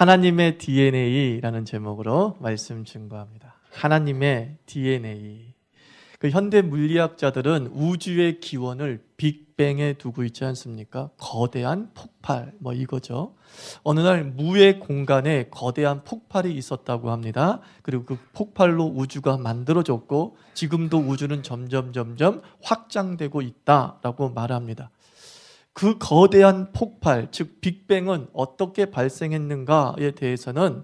하나님의 DNA라는 제목으로 말씀 증거합니다. 하나님의 DNA. 그 현대 물리학자들은 우주의 기원을 빅뱅에 두고 있지 않습니까? 거대한 폭발, 이거죠. 어느 날 무의 공간에 거대한 폭발이 있었다고 합니다. 그리고 그 폭발로 우주가 만들어졌고 지금도 우주는 점점 확장되고 있다라고 말합니다. 그 거대한 폭발, 즉 빅뱅은 어떻게 발생했는가에 대해서는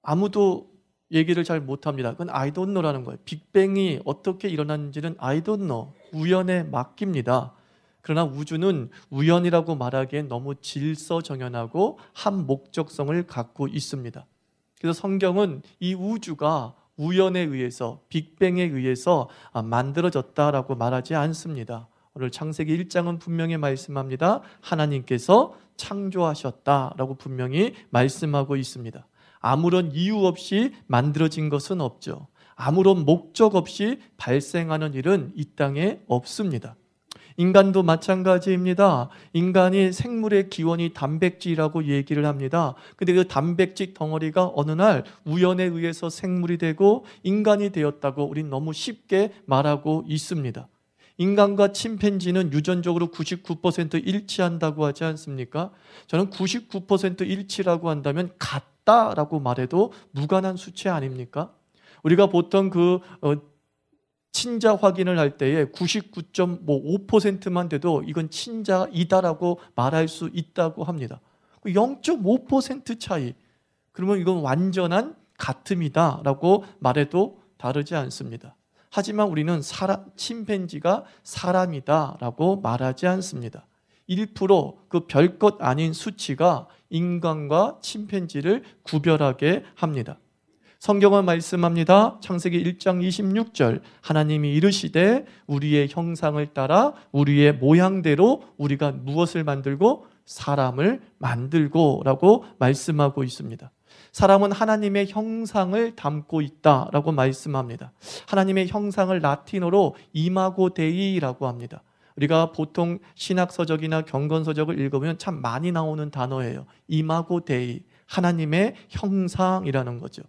아무도 얘기를 잘 못합니다. 그건 I don't know라는 거예요. 빅뱅이 어떻게 일어났는지는 I don't know, 우연에 맡깁니다. 그러나 우주는 우연이라고 말하기엔 너무 질서정연하고 한 목적성을 갖고 있습니다. 그래서 성경은 이 우주가 우연에 의해서, 빅뱅에 의해서 만들어졌다라고 말하지 않습니다. 오늘 창세기 1장은 분명히 말씀합니다. 하나님께서 창조하셨다라고 분명히 말씀하고 있습니다. 아무런 이유 없이 만들어진 것은 없죠. 아무런 목적 없이 발생하는 일은 이 땅에 없습니다. 인간도 마찬가지입니다. 인간이 생물의 기원이 단백질이라고 얘기를 합니다. 근데 그 단백질 덩어리가 어느 날 우연에 의해서 생물이 되고 인간이 되었다고 우린 너무 쉽게 말하고 있습니다. 인간과 침팬지는 유전적으로 99% 일치한다고 하지 않습니까? 저는 99% 일치라고 한다면 같다라고 말해도 무관한 수치 아닙니까? 우리가 보통 친자 확인을 할 때에 99.5%만 돼도 이건 친자이다라고 말할 수 있다고 합니다. 0.5% 차이, 그러면 이건 완전한 같음이다라고 말해도 다르지 않습니다. 하지만 우리는 침팬지가 사람이다라고 말하지 않습니다. 1% 그 별것 아닌 수치가 인간과 침팬지를 구별하게 합니다. 성경은 말씀합니다. 창세기 1장 26절 하나님이 이르시되 우리의 형상을 따라 우리의 모양대로 우리가 무엇을 만들고? 사람을 만들고 라고 말씀하고 있습니다. 사람은 하나님의 형상을 담고 있다라고 말씀합니다. 하나님의 형상을 라틴어로 이마고 데이라고 합니다. 우리가 보통 신학서적이나 경건서적을 읽으면 참 많이 나오는 단어예요. 이마고 데이, 하나님의 형상이라는 거죠.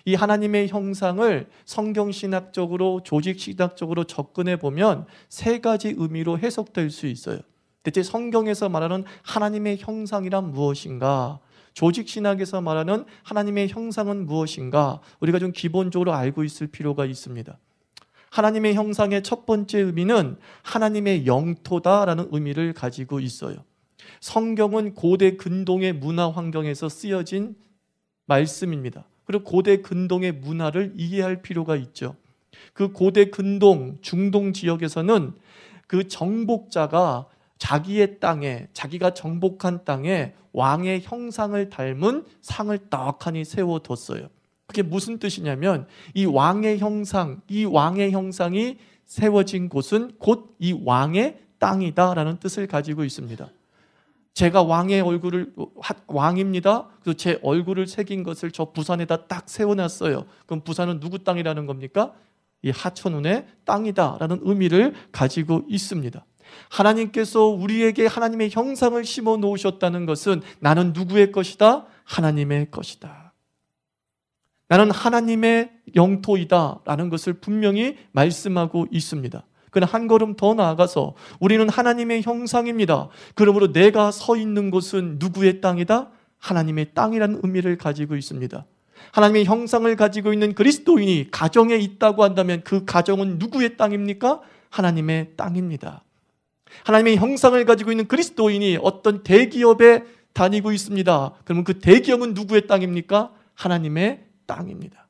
이 하나님의 형상을 성경신학적으로, 조직신학적으로 접근해 보면 세 가지 의미로 해석될 수 있어요. 대체 성경에서 말하는 하나님의 형상이란 무엇인가? 조직신학에서 말하는 하나님의 형상은 무엇인가? 우리가 좀 기본적으로 알고 있을 필요가 있습니다. 하나님의 형상의 첫 번째 의미는 하나님의 영토다라는 의미를 가지고 있어요. 성경은 고대 근동의 문화 환경에서 쓰여진 말씀입니다. 그리고 고대 근동의 문화를 이해할 필요가 있죠. 그 고대 근동, 중동 지역에서는 그 정복자가 자기의 땅에, 자기가 정복한 땅에 왕의 형상을 닮은 상을 떡하니 세워뒀어요. 그게 무슨 뜻이냐면 이 왕의 형상이 세워진 곳은 곧 이 왕의 땅이다라는 뜻을 가지고 있습니다. 제가 왕입니다. 그래서 제 얼굴을 새긴 것을 저 부산에다 딱 세워놨어요. 그럼 부산은 누구 땅이라는 겁니까? 이 하천운의 땅이다라는 의미를 가지고 있습니다. 하나님께서 우리에게 하나님의 형상을 심어 놓으셨다는 것은 나는 누구의 것이다? 하나님의 것이다. 나는 하나님의 영토이다 라는 것을 분명히 말씀하고 있습니다. 그러나 한 걸음 더 나아가서 우리는 하나님의 형상입니다. 그러므로 내가 서 있는 곳은 누구의 땅이다? 하나님의 땅이라는 의미를 가지고 있습니다. 하나님의 형상을 가지고 있는 그리스도인이 가정에 있다고 한다면 그 가정은 누구의 땅입니까? 하나님의 땅입니다. 하나님의 형상을 가지고 있는 그리스도인이 어떤 대기업에 다니고 있습니다. 그러면 그 대기업은 누구의 땅입니까? 하나님의 땅입니다.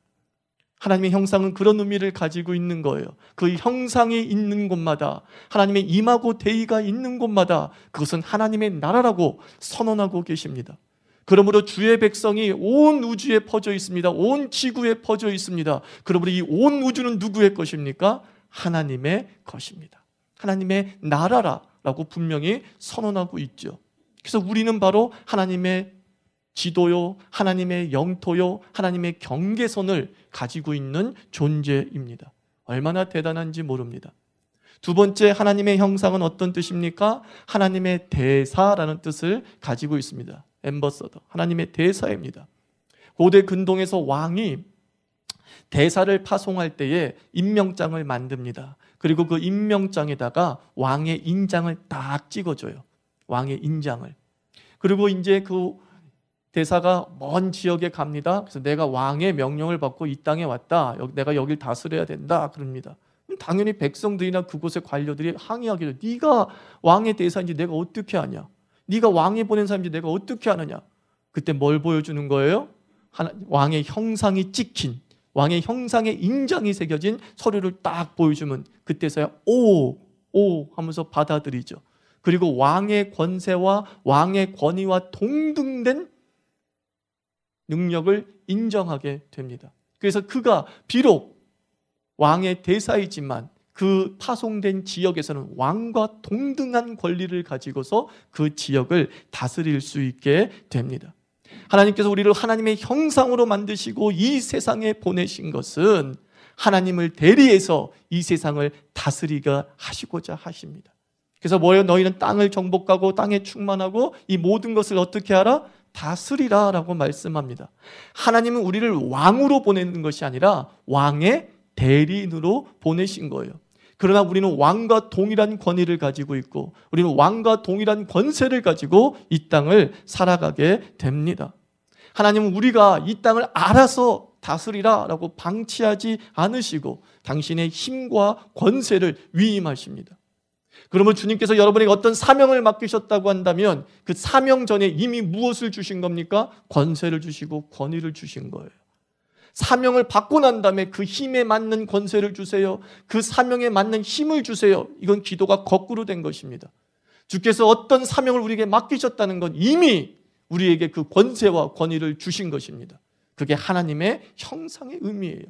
하나님의 형상은 그런 의미를 가지고 있는 거예요. 그 형상이 있는 곳마다, 하나님의 이마고 데이가 있는 곳마다 그것은 하나님의 나라라고 선언하고 계십니다. 그러므로 주의 백성이 온 우주에 퍼져 있습니다. 온 지구에 퍼져 있습니다. 그러므로 이 온 우주는 누구의 것입니까? 하나님의 것입니다. 하나님의 나라라고 분명히 선언하고 있죠. 그래서 우리는 바로 하나님의 지도요, 하나님의 영토요, 하나님의 경계선을 가지고 있는 존재입니다. 얼마나 대단한지 모릅니다. 두 번째 하나님의 형상은 어떤 뜻입니까? 하나님의 대사라는 뜻을 가지고 있습니다. 엠버서더, 하나님의 대사입니다. 고대 근동에서 왕이 대사를 파송할 때에 임명장을 만듭니다. 그리고 그 임명장에다가 왕의 인장을 딱 찍어줘요. 왕의 인장을. 그리고 이제 그 대사가 먼 지역에 갑니다. 그래서 내가 왕의 명령을 받고 이 땅에 왔다. 내가 여길 다스려야 된다. 그럽니다. 당연히 백성들이나 그곳의 관료들이 항의하기도, 네가 왕의 대사인지 내가 어떻게 아냐? 네가 왕이 보낸 사람인지 내가 어떻게 아느냐? 그때 뭘 보여주는 거예요? 왕의 형상이 찍힌, 왕의 형상의 인장이 새겨진 서류를 딱 보여주면 그때서야 오 하면서 받아들이죠. 그리고 왕의 권세와 왕의 권위와 동등된 능력을 인정하게 됩니다. 그래서 그가 비록 왕의 대사이지만 그 파송된 지역에서는 왕과 동등한 권리를 가지고서 그 지역을 다스릴 수 있게 됩니다. 하나님께서 우리를 하나님의 형상으로 만드시고 이 세상에 보내신 것은 하나님을 대리해서 이 세상을 다스리게 하시고자 하십니다. 그래서 뭐예요? 너희는 땅을 정복하고 땅에 충만하고 이 모든 것을 어떻게 하라? 다스리라 라고 말씀합니다. 하나님은 우리를 왕으로 보내는 것이 아니라 왕의 대리인으로 보내신 거예요. 그러나 우리는 왕과 동일한 권위를 가지고 있고 우리는 왕과 동일한 권세를 가지고 이 땅을 살아가게 됩니다. 하나님은 우리가 이 땅을 알아서 다스리라 라고 방치하지 않으시고 당신의 힘과 권세를 위임하십니다. 그러면 주님께서 여러분에게 어떤 사명을 맡기셨다고 한다면 그 사명 전에 이미 무엇을 주신 겁니까? 권세를 주시고 권위를 주신 거예요. 사명을 받고 난 다음에 그 힘에 맞는 권세를 주세요. 그 사명에 맞는 힘을 주세요. 이건 기도가 거꾸로 된 것입니다. 주께서 어떤 사명을 우리에게 맡기셨다는 건 이미 우리에게 그 권세와 권위를 주신 것입니다. 그게 하나님의 형상의 의미예요.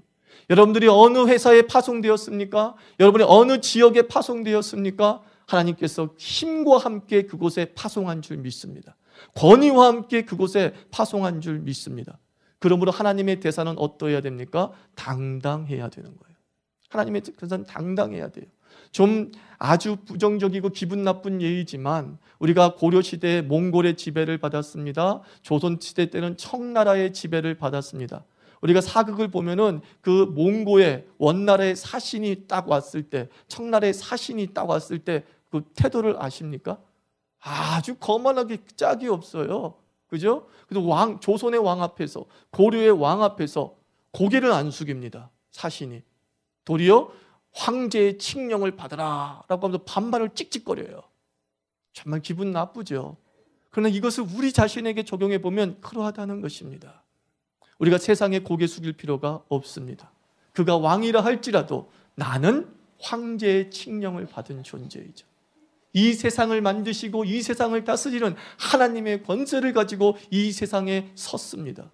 여러분들이 어느 회사에 파송되었습니까? 여러분이 어느 지역에 파송되었습니까? 하나님께서 힘과 함께 그곳에 파송한 줄 믿습니다. 권위와 함께 그곳에 파송한 줄 믿습니다. 그러므로 하나님의 대사는 어떠해야 됩니까? 당당해야 되는 거예요. 하나님의 대사는 당당해야 돼요. 좀 아주 부정적이고 기분 나쁜 예이지만 우리가 고려시대에 몽골의 지배를 받았습니다. 조선시대 때는 청나라의 지배를 받았습니다. 우리가 사극을 보면은 그 몽고의 원나라의 사신이 딱 왔을 때, 청나라의 사신이 딱 왔을 때 그 태도를 아십니까? 아주 거만하게 짝이 없어요. 그죠? 그래서 조선의 왕 앞에서, 고려의 왕 앞에서 고개를 안 숙입니다. 사신이. 도리어 황제의 칙령을 받으라 라고 하면서 반발을 찍찍거려요. 정말 기분 나쁘죠. 그러나 이것을 우리 자신에게 적용해 보면 그러하다는 것입니다. 우리가 세상에 고개 숙일 필요가 없습니다. 그가 왕이라 할지라도 나는 황제의 칙령을 받은 존재이죠. 이 세상을 만드시고 이 세상을 다스리는 하나님의 권세를 가지고 이 세상에 섰습니다.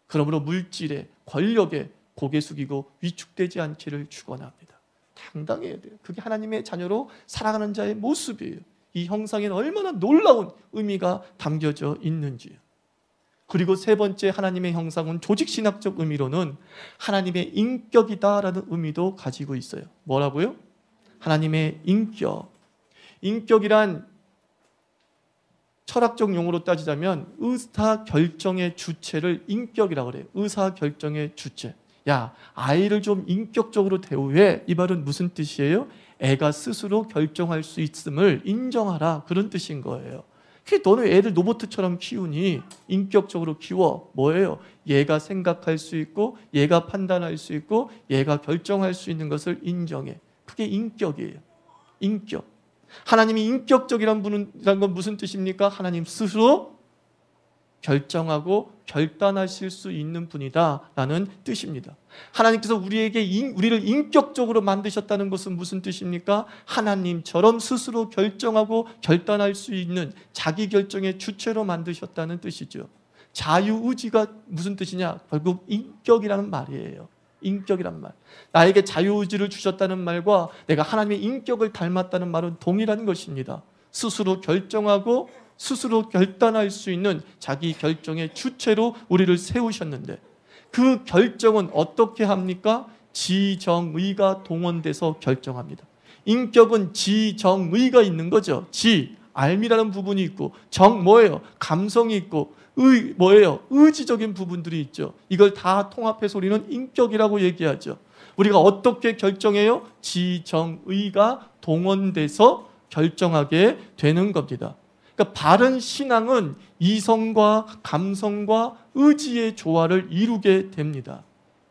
그러므로 물질에, 권력에 고개 숙이고 위축되지 않기를 축원합니다. 당당해야 돼요. 그게 하나님의 자녀로 살아가는 자의 모습이에요. 이 형상에는 얼마나 놀라운 의미가 담겨져 있는지요. 그리고 세 번째 하나님의 형상은 조직신학적 의미로는 하나님의 인격이다라는 의미도 가지고 있어요. 뭐라고요? 하나님의 인격. 인격이란 철학적 용어로 따지자면 의사결정의 주체를 인격이라고 그래요. 의사결정의 주체. 야, 아이를 좀 인격적으로 대우해. 이 말은 무슨 뜻이에요? 애가 스스로 결정할 수 있음을 인정하라. 그런 뜻인 거예요. 너는 애들 로봇처럼 키우니 인격적으로 키워. 뭐예요? 얘가 생각할 수 있고 얘가 판단할 수 있고 얘가 결정할 수 있는 것을 인정해. 그게 인격이에요. 인격. 하나님이 인격적이란 건 무슨 뜻입니까? 하나님 스스로 결정하고 결단하실 수 있는 분이다 라는 뜻입니다. 하나님께서 우리를 인격적으로 만드셨다는 것은 무슨 뜻입니까? 하나님처럼 스스로 결정하고 결단할 수 있는 자기 결정의 주체로 만드셨다는 뜻이죠. 자유의지가 무슨 뜻이냐? 결국 인격이라는 말이에요. 인격이란 말. 나에게 자유의지를 주셨다는 말과 내가 하나님의 인격을 닮았다는 말은 동일한 것입니다. 스스로 결정하고 스스로 결단할 수 있는 자기 결정의 주체로 우리를 세우셨는데 그 결정은 어떻게 합니까? 지정의가 동원돼서 결정합니다. 인격은 지정의가 있는 거죠. 지, 알미라는 부분이 있고, 정 뭐예요? 감성이 있고, 의 뭐예요? 의지적인 부분들이 있죠. 이걸 다 통합해서 우리는 인격이라고 얘기하죠. 우리가 어떻게 결정해요? 지정의가 동원돼서 결정하게 되는 겁니다. 그러니까 바른 신앙은 이성과 감성과 의지의 조화를 이루게 됩니다.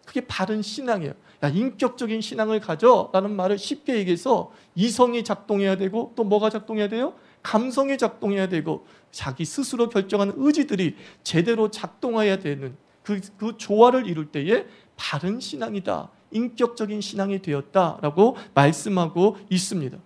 그게 바른 신앙이에요. 야, 인격적인 신앙을 가져라는 말을 쉽게 얘기해서 이성이 작동해야 되고 또 뭐가 작동해야 돼요? 감성이 작동해야 되고 자기 스스로 결정하는 의지들이 제대로 작동해야 되는 그 조화를 이룰 때에 바른 신앙이다. 인격적인 신앙이 되었다라고 말씀하고 있습니다.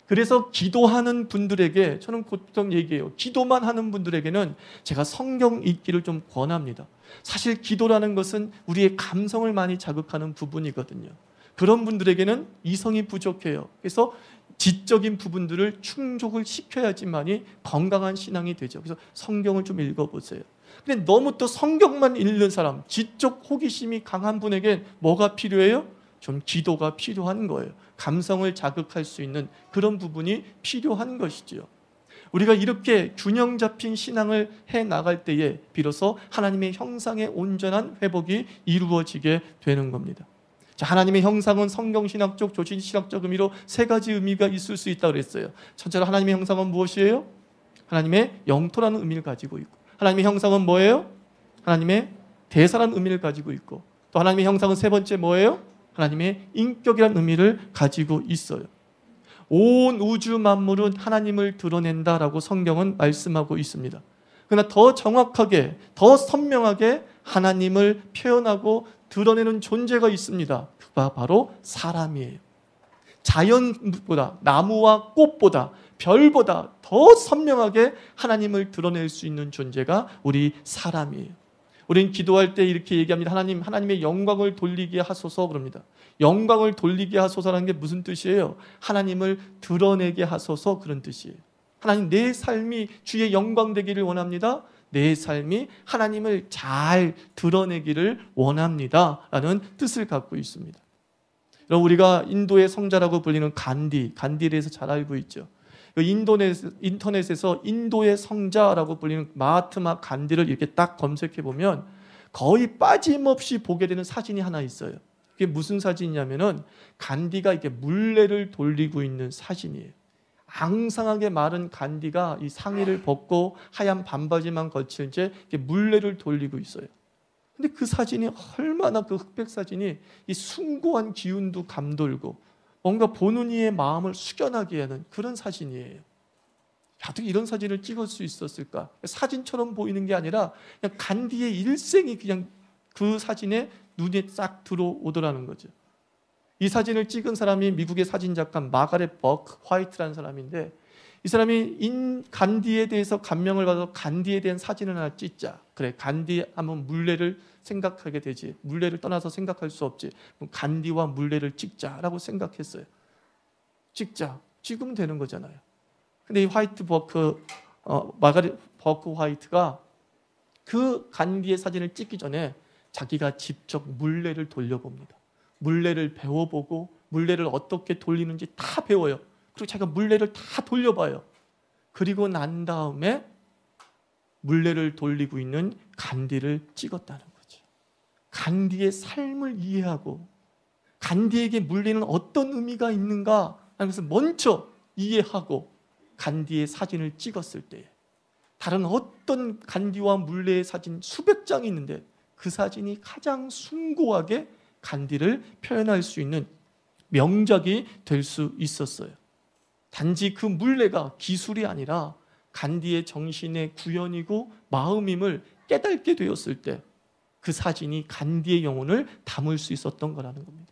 그래서 기도하는 분들에게 저는 보통 얘기해요. 기도만 하는 분들에게는 제가 성경 읽기를 좀 권합니다. 사실 기도라는 것은 우리의 감성을 많이 자극하는 부분이거든요. 그런 분들에게는 이성이 부족해요. 그래서 지적인 부분들을 충족을 시켜야지만이 건강한 신앙이 되죠. 그래서 성경을 좀 읽어보세요. 근데 너무 또 성경만 읽는 사람, 지적 호기심이 강한 분에게 뭐가 필요해요? 좀 기도가 필요한 거예요. 감성을 자극할 수 있는 그런 부분이 필요한 것이지요. 우리가 이렇게 균형 잡힌 신앙을 해 나갈 때에 비로소 하나님의 형상의 온전한 회복이 이루어지게 되는 겁니다. 자, 하나님의 형상은 성경신학적, 조신신학적 의미로 세 가지 의미가 있을 수 있다고 그랬어요. 첫째로 하나님의 형상은 무엇이에요? 하나님의 영토라는 의미를 가지고 있고, 하나님의 형상은 뭐예요? 하나님의 대사라는 의미를 가지고 있고, 또 하나님의 형상은 세 번째 뭐예요? 하나님의 인격이라는 의미를 가지고 있어요. 온 우주 만물은 하나님을 드러낸다라고 성경은 말씀하고 있습니다. 그러나 더 정확하게, 더 선명하게 하나님을 표현하고 드러내는 존재가 있습니다. 그가 바로 사람이에요. 자연보다, 나무와 꽃보다, 별보다 더 선명하게 하나님을 드러낼 수 있는 존재가 우리 사람이에요. 우리는 기도할 때 이렇게 얘기합니다. 하나님의 영광을 돌리게 하소서 그럽니다. 영광을 돌리게 하소서라는 게 무슨 뜻이에요? 하나님을 드러내게 하소서 그런 뜻이에요. 하나님, 내 삶이 주의 영광 되기를 원합니다. 내 삶이 하나님을 잘 드러내기를 원합니다 라는 뜻을 갖고 있습니다. 여러분, 우리가 인도의 성자라고 불리는 간디에 대해서 잘 알고 있죠. 인터넷에서 인도의 성자라고 불리는 마하트마 간디를 이렇게 딱 검색해 보면 거의 빠짐없이 보게 되는 사진이 하나 있어요. 그게 무슨 사진이냐면은 간디가 이렇게 물레를 돌리고 있는 사진이에요. 앙상하게 마른 간디가 이 상의를 벗고 하얀 반바지만 걸친 채 이렇게 물레를 돌리고 있어요. 근데 그 사진이 얼마나, 그 흑백 사진이 이 숭고한 기운도 감돌고 뭔가 보는 이의 마음을 숙연하게 하는 그런 사진이에요. 어떻게 이런 사진을 찍을 수 있었을까? 사진처럼 보이는 게 아니라 그냥 간디의 일생이 그냥 그 사진에 눈에 싹 들어오더라는 거죠. 이 사진을 찍은 사람이 미국의 사진작가 마가렛 버크 화이트라는 사람인데, 이 사람이 간디에 대해서 감명을 받아서 간디에 대한 사진을 하나 찍자. 그래, 간디 하면 물레를 생각하게 되지. 물레를 떠나서 생각할 수 없지. 그럼 간디와 물레를 찍자라고 생각했어요. 찍으면 되는 거잖아요. 근데 이 마가렛 버크 화이트가 그 간디의 사진을 찍기 전에 자기가 직접 물레를 돌려봅니다. 물레를 배워보고 물레를 어떻게 돌리는지 다 배워요. 그리고 자기가 물레를 다 돌려봐요. 그리고 난 다음에 물레를 돌리고 있는 간디를 찍었다는 거죠. 간디의 삶을 이해하고 간디에게 물레는 어떤 의미가 있는가 하는 것을 먼저 이해하고 간디의 사진을 찍었을 때 다른 어떤 간디와 물레의 사진 수백 장이 있는데 그 사진이 가장 숭고하게 간디를 표현할 수 있는 명작이 될 수 있었어요. 단지 그 물레가 기술이 아니라 간디의 정신의 구현이고 마음임을 깨닫게 되었을 때 그 사진이 간디의 영혼을 담을 수 있었던 거라는 겁니다.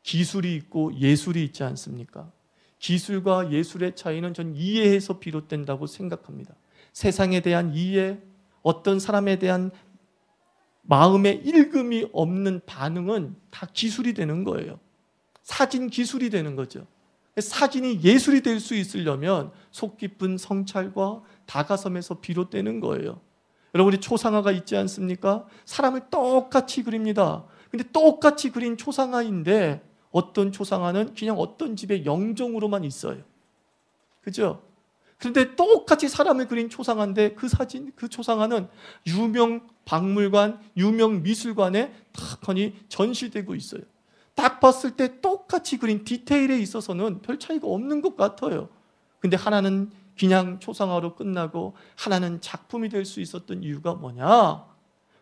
기술이 있고 예술이 있지 않습니까? 기술과 예술의 차이는 전 이해에서 비롯된다고 생각합니다. 세상에 대한 이해, 어떤 사람에 대한 마음의 일금이 없는 반응은 다 기술이 되는 거예요. 사진 기술이 되는 거죠. 사진이 예술이 될 수 있으려면 속 깊은 성찰과 다가섬에서 비롯되는 거예요. 여러분, 우리 초상화가 있지 않습니까? 사람을 똑같이 그립니다. 근데 똑같이 그린 초상화인데 어떤 초상화는 그냥 어떤 집의 영정으로만 있어요. 그죠? 그런데 똑같이 사람을 그린 초상화인데 그 사진, 그 초상화는 유명 박물관, 유명 미술관에 딱 전시되고 있어요. 딱 봤을 때 똑같이 그린 디테일에 있어서는 별 차이가 없는 것 같아요. 근데 하나는 그냥 초상화로 끝나고 하나는 작품이 될 수 있었던 이유가 뭐냐?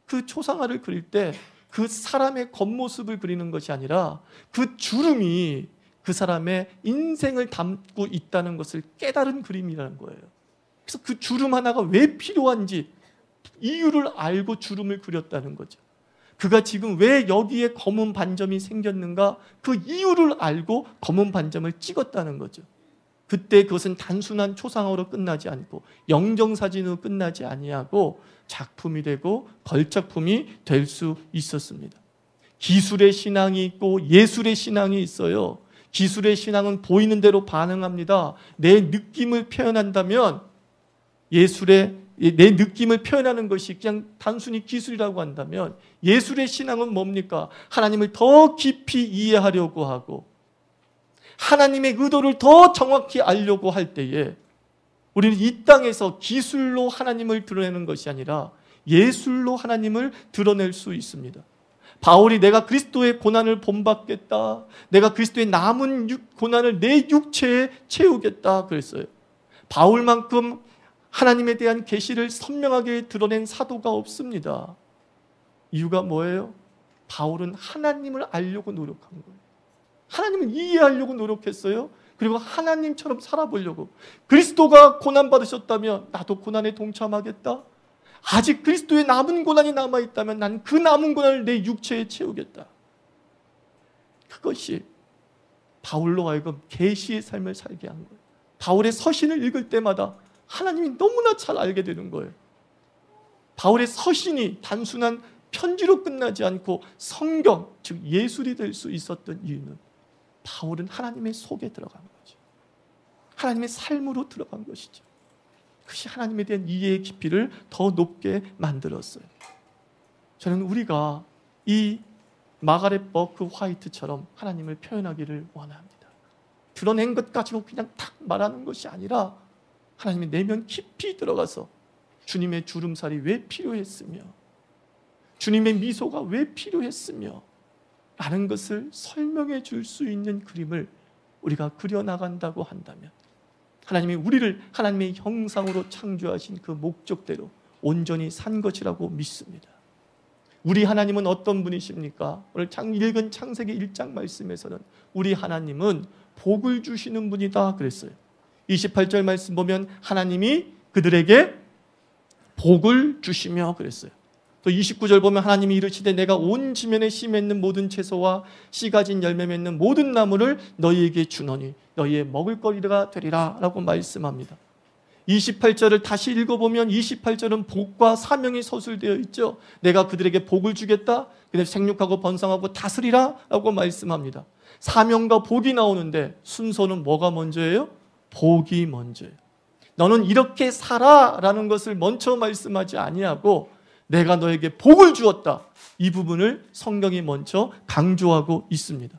그 초상화를 그릴 때 그 사람의 겉모습을 그리는 것이 아니라 그 주름이 그 사람의 인생을 담고 있다는 것을 깨달은 그림이라는 거예요. 그래서 그 주름 하나가 왜 필요한지 이유를 알고 주름을 그렸다는 거죠. 그가 지금 왜 여기에 검은 반점이 생겼는가 그 이유를 알고 검은 반점을 찍었다는 거죠. 그때 그것은 단순한 초상화로 끝나지 않고 영정사진으로 끝나지 아니하고 작품이 되고 걸작품이 될 수 있었습니다. 기술의 신앙이 있고 예술의 신앙이 있어요. 기술의 신앙은 보이는 대로 반응합니다. 내 느낌을 표현한다면 예술의 내 느낌을 표현하는 것이 그냥 단순히 기술이라고 한다면 예술의 신앙은 뭡니까? 하나님을 더 깊이 이해하려고 하고 하나님의 의도를 더 정확히 알려고 할 때에 우리는 이 땅에서 기술로 하나님을 드러내는 것이 아니라 예술로 하나님을 드러낼 수 있습니다. 바울이 내가 그리스도의 고난을 본받겠다. 내가 그리스도의 남은 고난을 내 육체에 채우겠다 그랬어요. 바울만큼 하나님에 대한 계시를 선명하게 드러낸 사도가 없습니다. 이유가 뭐예요? 바울은 하나님을 알려고 노력한 거예요. 하나님을 이해하려고 노력했어요. 그리고 하나님처럼 살아보려고. 그리스도가 고난받으셨다면 나도 고난에 동참하겠다. 아직 그리스도의 남은 고난이 남아있다면 난 그 남은 고난을 내 육체에 채우겠다. 그것이 바울로 하여금 계시의 삶을 살게 한 거예요. 바울의 서신을 읽을 때마다 하나님이 너무나 잘 알게 되는 거예요. 바울의 서신이 단순한 편지로 끝나지 않고 성경, 즉 예술이 될 수 있었던 이유는 바울은 하나님의 속에 들어간 거죠. 하나님의 삶으로 들어간 것이죠. 그것이 하나님에 대한 이해의 깊이를 더 높게 만들었어요. 저는 우리가 이 마가렛 버크 화이트처럼 하나님을 표현하기를 원합니다. 드러낸 것 가지고 그냥 탁 말하는 것이 아니라 하나님의 내면 깊이 들어가서 주님의 주름살이 왜 필요했으며 주님의 미소가 왜 필요했으며 라는 것을 설명해 줄 수 있는 그림을 우리가 그려나간다고 한다면 하나님이 우리를 하나님의 형상으로 창조하신 그 목적대로 온전히 산 것이라고 믿습니다. 우리 하나님은 어떤 분이십니까? 오늘 읽은 창세기 1장 말씀에서는 우리 하나님은 복을 주시는 분이다 그랬어요. 28절 말씀 보면 하나님이 그들에게 복을 주시며 그랬어요. 또 29절 보면 하나님이 이르시되 내가 온 지면에 씨 맺는 모든 채소와 씨 가진 열매 맺는 모든 나무를 너희에게 주노니 너희의 먹을거리가 되리라 라고 말씀합니다. 28절을 다시 읽어보면 28절은 복과 사명이 서술되어 있죠. 내가 그들에게 복을 주겠다. 그들 생육하고 번성하고 다스리라 라고 말씀합니다. 사명과 복이 나오는데 순서는 뭐가 먼저예요? 복이 먼저예요. 너는 이렇게 살아 라는 것을 먼저 말씀하지 아니하고 내가 너에게 복을 주었다. 이 부분을 성경이 먼저 강조하고 있습니다.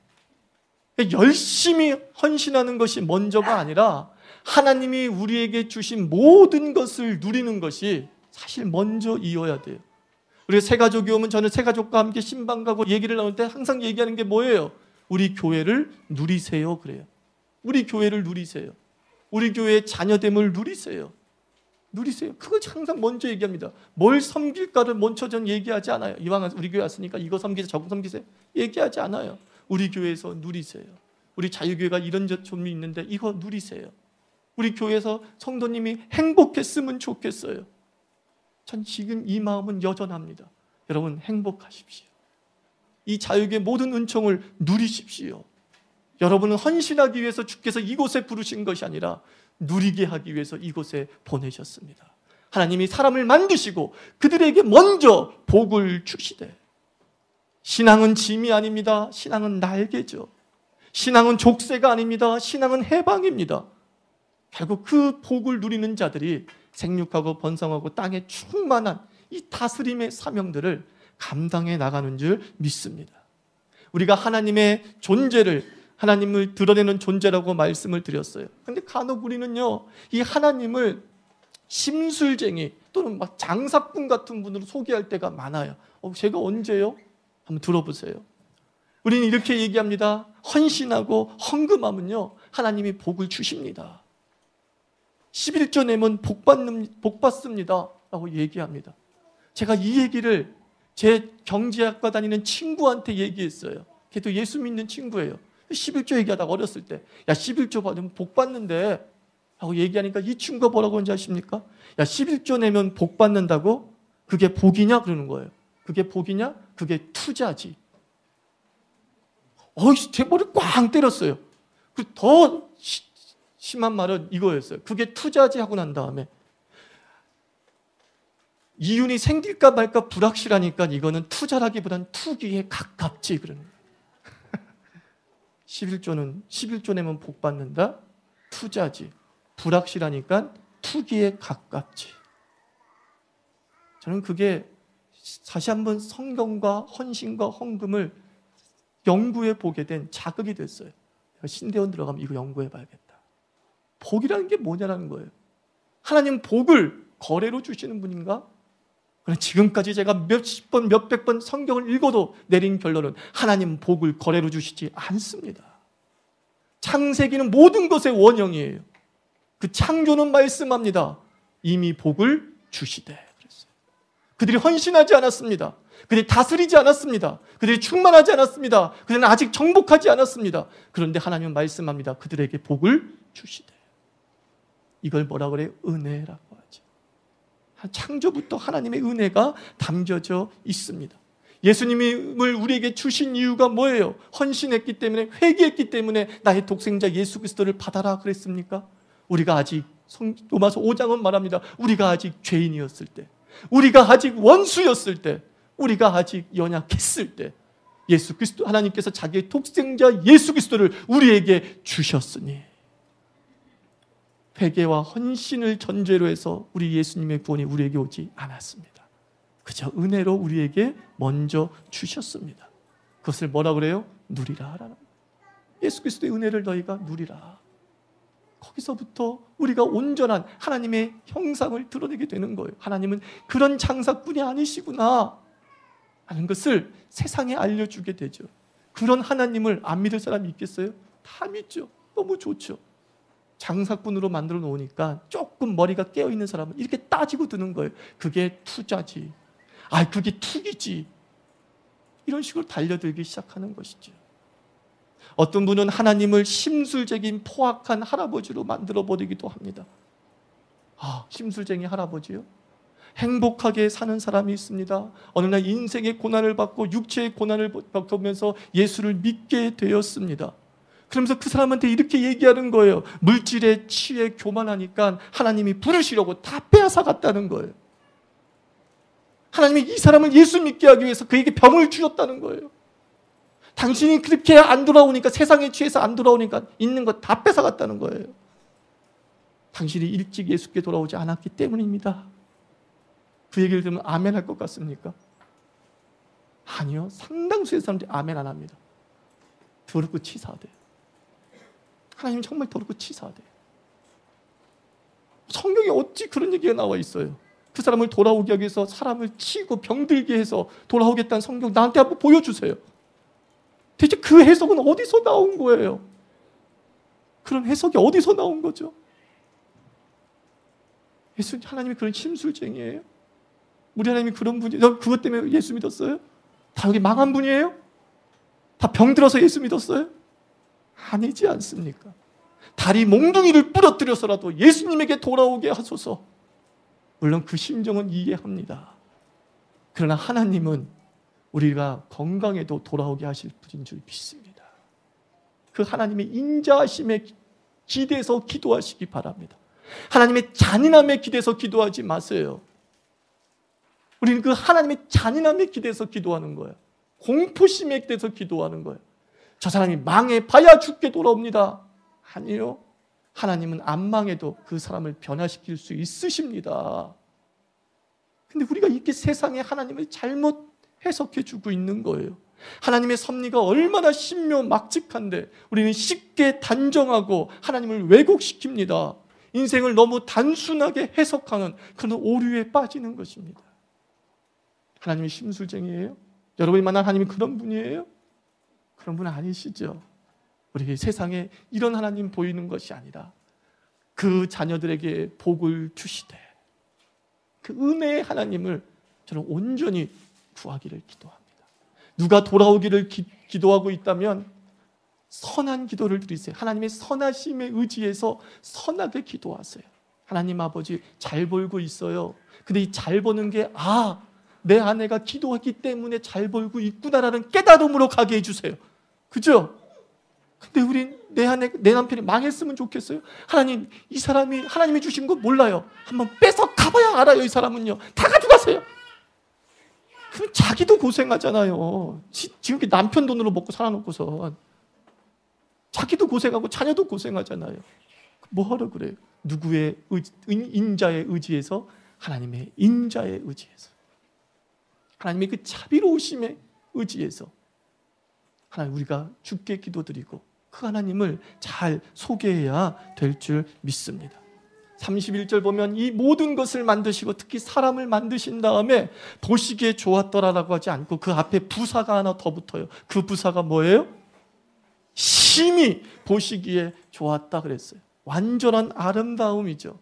열심히 헌신하는 것이 먼저가 아니라 하나님이 우리에게 주신 모든 것을 누리는 것이 사실 먼저이어야 돼요. 우리 새가족이 오면 저는 새가족과 함께 신방 가고 얘기를 나눌 때 항상 얘기하는 게 뭐예요? 우리 교회를 누리세요 그래요. 우리 교회를 누리세요. 우리 교회의 자녀됨을 누리세요. 누리세요. 그걸 항상 먼저 얘기합니다. 뭘 섬길까를 먼저 전 얘기하지 않아요. 이왕 우리 교회 왔으니까 이거 섬기세요, 저거 섬기세요. 얘기하지 않아요. 우리 교회에서 누리세요. 우리 자유교회가 이런 점이 있는데 이거 누리세요. 우리 교회에서 성도님이 행복했으면 좋겠어요. 전 지금 이 마음은 여전합니다. 여러분 행복하십시오. 이 자유교회 모든 은총을 누리십시오. 여러분은 헌신하기 위해서 주께서 이곳에 부르신 것이 아니라 누리게 하기 위해서 이곳에 보내셨습니다. 하나님이 사람을 만드시고 그들에게 먼저 복을 주시되 신앙은 짐이 아닙니다. 신앙은 날개죠. 신앙은 족쇄가 아닙니다. 신앙은 해방입니다. 결국 그 복을 누리는 자들이 생육하고 번성하고 땅에 충만한 이 다스림의 사명들을 감당해 나가는 줄 믿습니다. 우리가 하나님의 존재를, 하나님을 드러내는 존재라고 말씀을 드렸어요. 그런데 간혹 우리는요, 이 하나님을 심술쟁이 또는 막 장사꾼 같은 분으로 소개할 때가 많아요. 제가 언제요? 한번 들어보세요. 우리는 이렇게 얘기합니다. 헌신하고 헌금하면요, 하나님이 복을 주십니다. 11조 내면 복 받습니다 라고 얘기합니다. 제가 이 얘기를 제 경제학과 다니는 친구한테 얘기했어요. 걔도 예수 믿는 친구예요. 11조 얘기하다가 어렸을 때, 야 11조 받으면 복 받는데 하고 얘기하니까 이 친구가 뭐라고 하는지 아십니까? 야 11조 내면 복 받는다고? 그게 복이냐? 그러는 거예요. 그게 복이냐? 그게 투자지. 제 머리를 꽝 때렸어요. 더 심한 말은 이거였어요. 그게 투자지 하고 난 다음에 이윤이 생길까 말까 불확실하니까 이거는 투자라기보단 투기에 가깝지 그러는 거예요. 11조 내면 복 받는다? 투자지. 불확실하니까 투기에 가깝지. 저는 그게 다시 한번 성경과 헌신과 헌금을 연구해 보게 된 자극이 됐어요. 신대원 들어가면 이거 연구해 봐야겠다. 복이라는 게 뭐냐라는 거예요. 하나님 복을 거래로 주시는 분인가? 지금까지 제가 몇십 번, 몇백 번 성경을 읽어도 내린 결론은 하나님 복을 거래로 주시지 않습니다. 창세기는 모든 것의 원형이에요. 그 창조는 말씀합니다. 이미 복을 주시되 그랬어요. 그들이 헌신하지 않았습니다. 그들이 다스리지 않았습니다. 그들이 충만하지 않았습니다. 그들은 아직 정복하지 않았습니다. 그런데 하나님은 말씀합니다. 그들에게 복을 주시되. 이걸 뭐라 그래요? 은혜라고 하죠. 창조부터 하나님의 은혜가 담겨져 있습니다. 예수님을 우리에게 주신 이유가 뭐예요? 헌신했기 때문에, 회개했기 때문에 나의 독생자 예수 그리스도를 받아라 그랬습니까? 우리가 아직, 로마서 5장은 말합니다. 우리가 아직 죄인이었을 때, 우리가 아직 원수였을 때, 우리가 아직 연약했을 때 예수 그리스도, 하나님께서 자기의 독생자 예수 그리스도를 우리에게 주셨으니, 회개와 헌신을 전제로 해서 우리 예수님의 구원이 우리에게 오지 않았습니다. 그저 은혜로 우리에게 먼저 주셨습니다. 그것을 뭐라 그래요? 누리라 하라는 거예요. 예수 그리스도의 은혜를 너희가 누리라. 거기서부터 우리가 온전한 하나님의 형상을 드러내게 되는 거예요. 하나님은 그런 장사꾼이 아니시구나 하는 것을 세상에 알려주게 되죠. 그런 하나님을 안 믿을 사람이 있겠어요? 다 믿죠. 너무 좋죠. 장사꾼으로 만들어 놓으니까 조금 머리가 깨어있는 사람은 이렇게 따지고 드는 거예요. 그게 투자지. 그게 투기지. 이런 식으로 달려들기 시작하는 것이죠. 어떤 분은 하나님을 심술쟁인 포악한 할아버지로 만들어버리기도 합니다. 심술쟁이 할아버지요? 행복하게 사는 사람이 있습니다. 어느 날 인생의 고난을 받고 육체의 고난을 겪으면서 예수를 믿게 되었습니다. 그러면서 그 사람한테 이렇게 얘기하는 거예요. 물질에 취해 교만하니까 하나님이 부르시려고 다 빼앗아갔다는 거예요. 하나님이 이 사람을 예수 믿게 하기 위해서 그에게 병을 주셨다는 거예요. 당신이 그렇게 안 돌아오니까, 세상에 취해서 안 돌아오니까 있는 거 다 뺏어갔다는 거예요. 당신이 일찍 예수께 돌아오지 않았기 때문입니다. 그 얘기를 들으면 아멘 할 것 같습니까? 아니요. 상당수의 사람들이 아멘 안 합니다. 더럽고 치사하대요. 하나님 정말 더럽고 치사하대요. 성경에 어찌 그런 얘기가 나와 있어요? 그 사람을 돌아오게 하기 위해서 사람을 치고 병들게 해서 돌아오겠다는 성경 나한테 한번 보여주세요. 대체 그 해석은 어디서 나온 거예요? 그런 해석이 어디서 나온 거죠? 하나님이 그런 심술쟁이에요? 우리 하나님이 그런 분이, 그것 때문에 예수 믿었어요? 다 여기 망한 분이에요? 다 병들어서 예수 믿었어요? 아니지 않습니까? 다리 몽둥이를 부러뜨려서라도 예수님에게 돌아오게 하소서. 물론 그 심정은 이해합니다. 그러나 하나님은 우리가 건강에도 돌아오게 하실 분인 줄 믿습니다. 그 하나님의 인자하심에 기대서 기도하시기 바랍니다. 하나님의 잔인함에 기대서 기도하지 마세요. 우리는 그 하나님의 잔인함에 기대서 기도하는 거예요. 공포심에 기대서 기도하는 거예요. 저 사람이 망해봐야 죽게 돌아옵니다. 아니요. 하나님은 안 망해도 그 사람을 변화시킬 수 있으십니다. 근데 우리가 이렇게 세상에 하나님을 잘못 해석해 주고 있는 거예요. 하나님의 섭리가 얼마나 신묘막측한데 우리는 쉽게 단정하고 하나님을 왜곡시킵니다. 인생을 너무 단순하게 해석하는 그런 오류에 빠지는 것입니다. 하나님이 심술쟁이에요? 여러분이 만난 하나님이 그런 분이에요? 그런 분 아니시죠? 우리 세상에 이런 하나님 보이는 것이 아니라 그 자녀들에게 복을 주시되 그 은혜의 하나님을 저는 온전히 구하기를 기도합니다. 누가 돌아오기를 기도하고 있다면 선한 기도를 드리세요. 하나님의 선하심에 의지해서 선하게 기도하세요. 하나님 아버지 잘 벌고 있어요. 근데 이 잘 버는 게 내 아내가 기도하기 때문에 잘 벌고 있구나라는 깨달음으로 가게 해주세요. 그죠? 근데 우린 내 남편이 망했으면 좋겠어요? 하나님, 이 사람이 하나님이 주신 거 몰라요. 한번 뺏어 가봐야 알아요. 이 사람은요. 다 가져가세요. 그럼 자기도 고생하잖아요. 지금 남편 돈으로 먹고 살아놓고서 자기도 고생하고 자녀도 고생하잖아요. 뭐하러 그래요? 누구의 인자의 의지에서? 하나님의 인자의 의지에서, 하나님의 그 자비로우심에 의지해서 하나님 우리가 주께 기도드리고 그 하나님을 잘 소개해야 될 줄 믿습니다. 31절 보면 이 모든 것을 만드시고 특히 사람을 만드신 다음에 보시기에 좋았더라라고 하지 않고 그 앞에 부사가 하나 더 붙어요. 그 부사가 뭐예요? 심히 보시기에 좋았다 그랬어요. 완전한 아름다움이죠.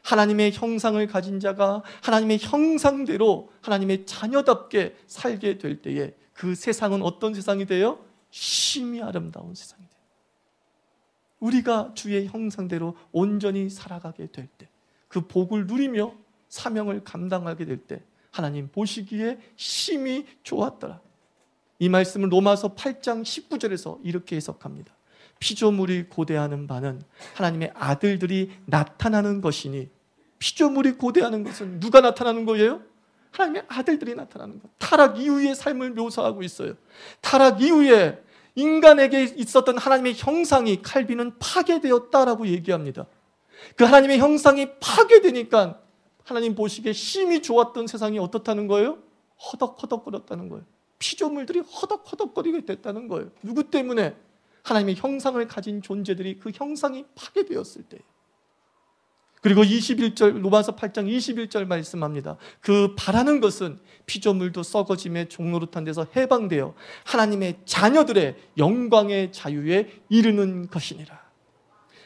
하나님의 형상을 가진 자가 하나님의 형상대로 하나님의 자녀답게 살게 될 때에 그 세상은 어떤 세상이 돼요? 심히 아름다운 세상이 돼요. 우리가 주의 형상대로 온전히 살아가게 될 때, 그 복을 누리며 사명을 감당하게 될 때 하나님 보시기에 심히 좋았더라. 이 말씀을 로마서 8장 19절에서 이렇게 해석합니다. 피조물이 고대하는 바는 하나님의 아들들이 나타나는 것이니, 피조물이 고대하는 것은 누가 나타나는 거예요? 하나님의 아들들이 나타나는 것. 타락 이후의 삶을 묘사하고 있어요. 타락 이후에 인간에게 있었던 하나님의 형상이 칼빈은 파괴되었다라고 얘기합니다. 그 하나님의 형상이 파괴되니까 하나님 보시기에 심히 좋았던 세상이 어떻다는 거예요? 허덕허덕거렸다는 거예요. 피조물들이 허덕허덕거리게 됐다는 거예요. 누구 때문에? 하나님의 형상을 가진 존재들이 그 형상이 파괴되었을 때. 그리고 21절, 로마서 8장 21절 말씀합니다. 그 바라는 것은 피조물도 썩어짐의 종노릇한 데서 해방되어 하나님의 자녀들의 영광의 자유에 이르는 것이니라.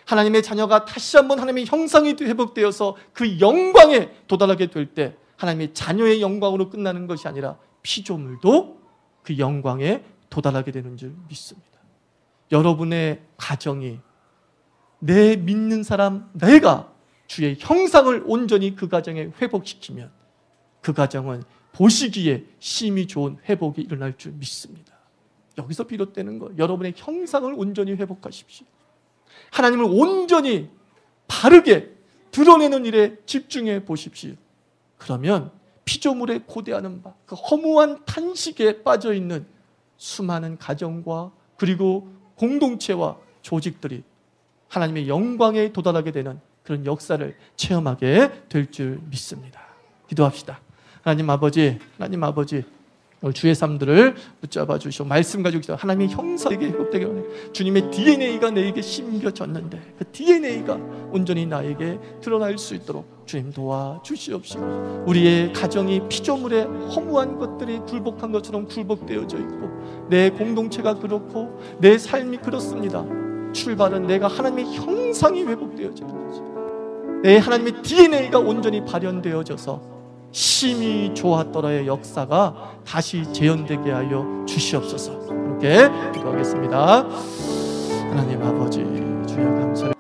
하나님의 자녀가 다시 한번 하나님의 형상이 회복되어서 그 영광에 도달하게 될 때 하나님의 자녀의 영광으로 끝나는 것이 아니라 피조물도 그 영광에 도달하게 되는 줄 믿습니다. 여러분의 가정이 내 믿는 사람, 내가 주의 형상을 온전히 그 가정에 회복시키면 그 가정은 보시기에 심히 좋은 회복이 일어날 줄 믿습니다. 여기서 비롯되는 거, 여러분의 형상을 온전히 회복하십시오. 하나님을 온전히 바르게 드러내는 일에 집중해 보십시오. 그러면 피조물에 고대하는 바, 그 허무한 탄식에 빠져있는 수많은 가정과 그리고 공동체와 조직들이 하나님의 영광에 도달하게 되는 그런 역사를 체험하게 될 줄 믿습니다. 기도합시다. 하나님 아버지, 주의 삶들을 붙잡아 주시고 말씀 가지고 기도. 하나님의 형상에게 회복되게 원해. 주님의 DNA가 내게 심겨졌는데 그 DNA가 온전히 나에게 드러날 수 있도록 주님 도와주시옵시고, 우리의 가정이 피조물의 허무한 것들이 굴복한 것처럼 굴복되어져 있고 내 공동체가 그렇고 내 삶이 그렇습니다. 출발은 내가 하나님의 형상이 회복되어져 있는 거죠. 내 하나님의 DNA가 온전히 발현되어져서 심히 좋았더라의 역사가 다시 재현되게 하여 주시옵소서. 함께 기도하겠습니다. 하나님 아버지, 주여 감사합니다.